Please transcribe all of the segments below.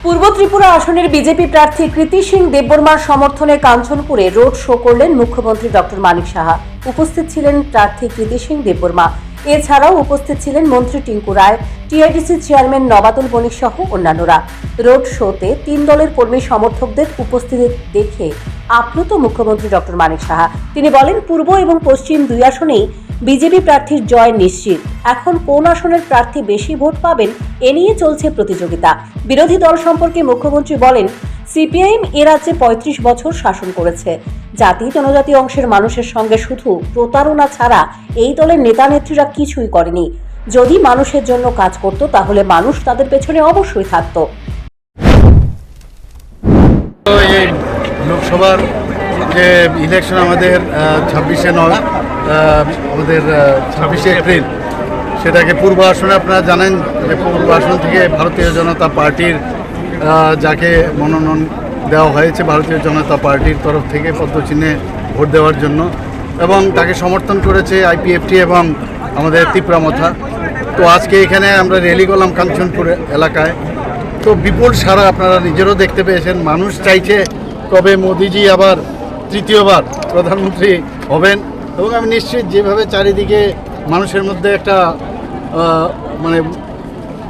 পূর্ব ত্রিপুরা আসনের বিজেপি প্রার্থী কৃতি সিং দেববর্মার সমর্থনে কাঞ্চনপুরে রোড শো করলেন মুখ্যমন্ত্রী ডক্টর মানিক সাহা। উপস্থিত ছিলেন প্রার্থী কৃতি সিং দেববর্মা। এছাড়াও উপস্থিত ছিলেন মন্ত্রী টিঙ্কু রায়, টিআইডিসি চেয়ারম্যান নবাতুল বণিক সহ অন্যান্যরা। রোড শোতে 3 দলের কর্মী সমর্থকদের উপস্থিতি দেখে আপ্লুত মুখ্যমন্ত্রী ডক্টর মানিক সাহা। তিনি বলেন, পূর্ব এবং পশ্চিম 2 আসনেই বিজেপি প্রার্থীর জয় নিশ্চিত। এখন কোন আসনের প্রার্থী বেশি ভোট পাবেন এ নিয়ে চলছে প্রতিযোগিতা। বিরোধী দল সম্পর্কে মুখ্যমন্ত্রী বলেন, সিপিআইএম এ রাজ্যে 35 বছর শাসন করেছে। জাতি জনজাতি অংশের মানুষের সঙ্গে শুধু প্রতারণা ছাড়া এই দলের নেতা নেত্রীরা কিছুই করেনি। যদি মানুষের জন্য কাজ করত তাহলে মানুষ তাদের পেছনে অবশ্যই থাকত। এই লোকসভার যে ইলেকশন আমাদের 26শে আমাদের 26শে এপ্রিল, সেটাকে পূর্ব আসনে আপনারা জানেন যে পূর্ব আসন থেকে ভারতীয় জনতা পার্টির যাকে মনোনয়ন দেওয়া হয়েছে ভারতীয় জনতা পার্টির তরফ থেকে পদ্মচিহ্নে ভোট দেওয়ার জন্য, এবং তাকে সমর্থন করেছে আইপিএফটি এবং আমাদের ত্রিপুরামথা। তো আজকে এখানে আমরা র্যালি করলাম কাঞ্চনপুর এলাকায়। তো বিপুল সারা আপনারা নিজেরও দেখতে পেয়েছেন। মানুষ চাইছে কবে মোদিজি আবার তৃতীয়বার প্রধানমন্ত্রী হবেন, এবং আমি নিশ্চিত যেভাবে চারিদিকে মানুষের মধ্যে একটা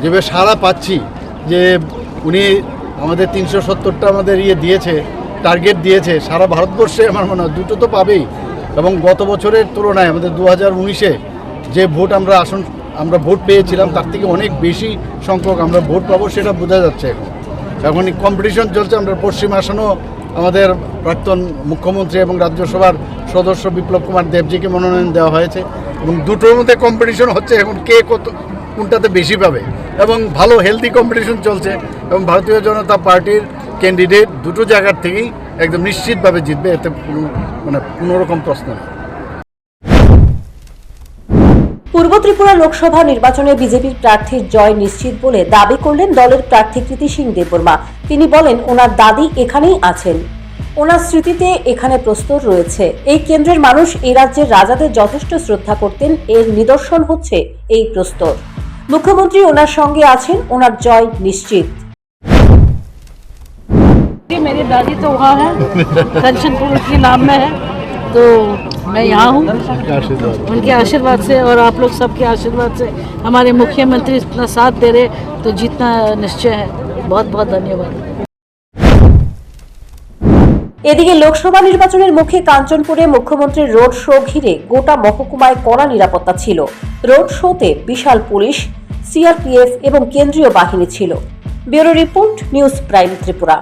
যেভাবে সাড়া পাচ্ছি যে উনি আমাদের 370টা আমাদের দিয়েছে, টার্গেট দিয়েছে সারা ভারতবর্ষে, আমার মনে হয় 2টো তো পাবেই। এবং গত বছরের তুলনায় আমাদের 2019-এ যে ভোট আমরা ভোট পেয়েছিলাম তার থেকে অনেক বেশি সংখ্যক আমরা ভোট পাবো, সেটা বোঝা যাচ্ছে। এখন কম্পিটিশন চলছে। আমরা পশ্চিম আসনেও আমাদের প্রাক্তন মুখ্যমন্ত্রী এবং রাজ্যসভার সদস্য বিপ্লব কুমার দেবজিকে মনোনয়ন দেওয়া হয়েছে, এবং দুটোর মধ্যে কম্পিটিশন হচ্ছে এখন কে কোনটাতে বেশি পাবে, এবং ভালো হেলদি কম্পিটিশন চলছে। এবং ভারতীয় জনতা পার্টির ক্যান্ডিডেট দুটো জায়গার থেকেই একদম নিশ্চিতভাবে জিতবে, এতে কোনো রকম প্রশ্ন নেই। পূর্ব ত্রিপুরা লোকসভা নির্বাচনে বিজেপির প্রার্থীর জয় নিশ্চিত বলে দাবি করলেন দলের প্রার্থী কৃতি সিং দেববর্মা। তিনি বলেন, ওনার দাদি এখানেই আছেন, ওনার স্মৃতিতে এখানে প্রস্তর রয়েছে। এই কেন্দ্রের মানুষ এই রাজ্যের রাজাদের যথেষ্ট শ্রদ্ধা করতেন, এর নিদর্শন হচ্ছে এই প্রস্তর। মুখ্যমন্ত্রী ওনার সঙ্গে আছেন, ওনার জয় নিশ্চিত। मेरी दादी तो वहाँ है, कंचनपुर के नाम में है, तो मैं यहाँ हूँ उनके आशीर्वाद से और आप लोग सबके आशीर्वाद से। हमारे मुख्यमंत्री इतना साथ दे रहे तो जीतना निश्चय है। बहुत बहुत धन्यवाद। এদিকে লোকসভা নির্বাচনের মুখে কাঞ্চনপুরে মুখ্যমন্ত্রীর রোড শো ঘিরে গোটা মহকুমায় কড়া নিরাপত্তা ছিল। রোড শোতে বিশাল পুলিশ, সিআরপিএফ এবং কেন্দ্রীয় বাহিনী ছিল। Bureau report, news prime Tripura.